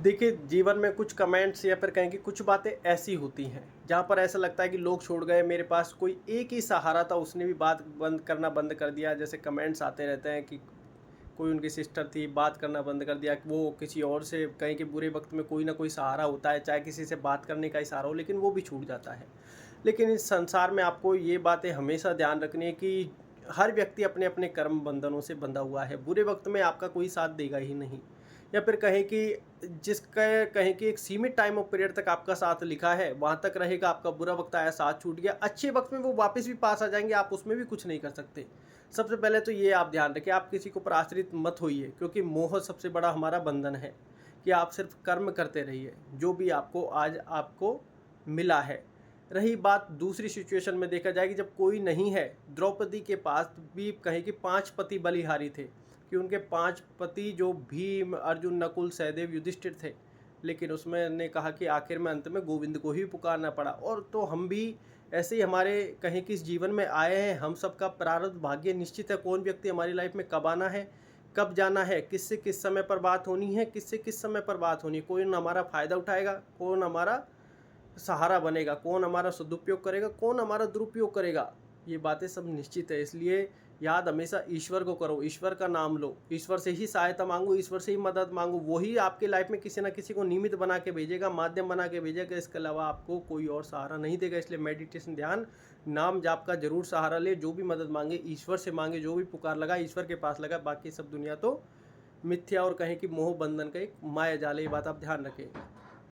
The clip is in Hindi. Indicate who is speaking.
Speaker 1: देखिए, जीवन में कुछ कमेंट्स या फिर कहें कि कुछ बातें ऐसी होती हैं, जहाँ पर ऐसा लगता है कि लोग छोड़ गए, मेरे पास कोई एक ही सहारा था, उसने भी बात बंद कर दिया। जैसे कमेंट्स आते रहते हैं कि कोई उनकी सिस्टर थी, बात करना बंद कर दिया, कि वो किसी और से कहें कि बुरे वक़्त में कोई ना कोई सहारा होता है, चाहे किसी से बात करने का ही सहारा हो, लेकिन वो भी छूट जाता है। लेकिन इस संसार में आपको ये बातें हमेशा ध्यान रखनी है कि हर व्यक्ति अपने-अपने कर्म बंधनों से बंधा हुआ है। बुरे वक़्त में आपका कोई साथ देगा ही नहीं। या फिर कहें कि जिसका कहें कि एक सीमित टाइम ऑफ पीरियड तक आपका साथ लिखा है, वहाँ तक रहेगा, आपका बुरा वक़्त आया, साथ छूट गया। अच्छे वक़्त में वो वापस भी पास आ जाएँगे, आप उसमें भी कुछ नहीं कर सकते। सबसे पहले तो ये आप ध्यान रखें, आप किसी के ऊपर आश्रित मत होइए, क्योंकि मोह सबसे बड़ा हमारा बंधन है, कि आप सिर्फ़ कर्म करते रहिए, जो भी आपको आज आपको मिला है। रही बात दूसरी सिचुएशन में देखा जाए कि जब कोई नहीं है, द्रौपदी के पास भी कहें कि 5 पति बलिहारी थे, कि उनके 5 पति जो भीम, अर्जुन, नकुल, सहदेव, युधिष्ठिर थे। लेकिन उसमें ने कहा कि आखिर में अंत में गोविंद को ही पुकारना पड़ा। और तो हम भी ऐसे ही हमारे कहें कि इस जीवन में आए हैं, हम सबका प्रारब्ध भाग्य निश्चित है, कौन व्यक्ति हमारी लाइफ में कब आना है, कब जाना है, किससे किस समय पर बात होनी है, किससे किस समय पर बात होनी है। कोई न हमारा फ़ायदा उठाएगा, कौन हमारा सहारा बनेगा, कौन हमारा सदुपयोग करेगा, कौन हमारा दुरुपयोग करेगा, ये बातें सब निश्चित है। इसलिए याद हमेशा ईश्वर को करो, ईश्वर का नाम लो, ईश्वर से ही सहायता मांगो, ईश्वर से ही मदद मांगो। वही आपके लाइफ में किसी ना किसी को निमित्त बना के भेजेगा, माध्यम बना के भेजेगा। इसके अलावा आपको कोई और सहारा नहीं देगा। इसलिए मेडिटेशन, ध्यान, नाम जाप का जरूर सहारा ले। जो भी मदद मांगे ईश्वर से मांगे, जो भी पुकार लगा ईश्वर के पास लगा। बाकी सब दुनिया तो मिथ्या और कहें कि मोह बंधन का एक माया जाल है। ये बात आप ध्यान रखें।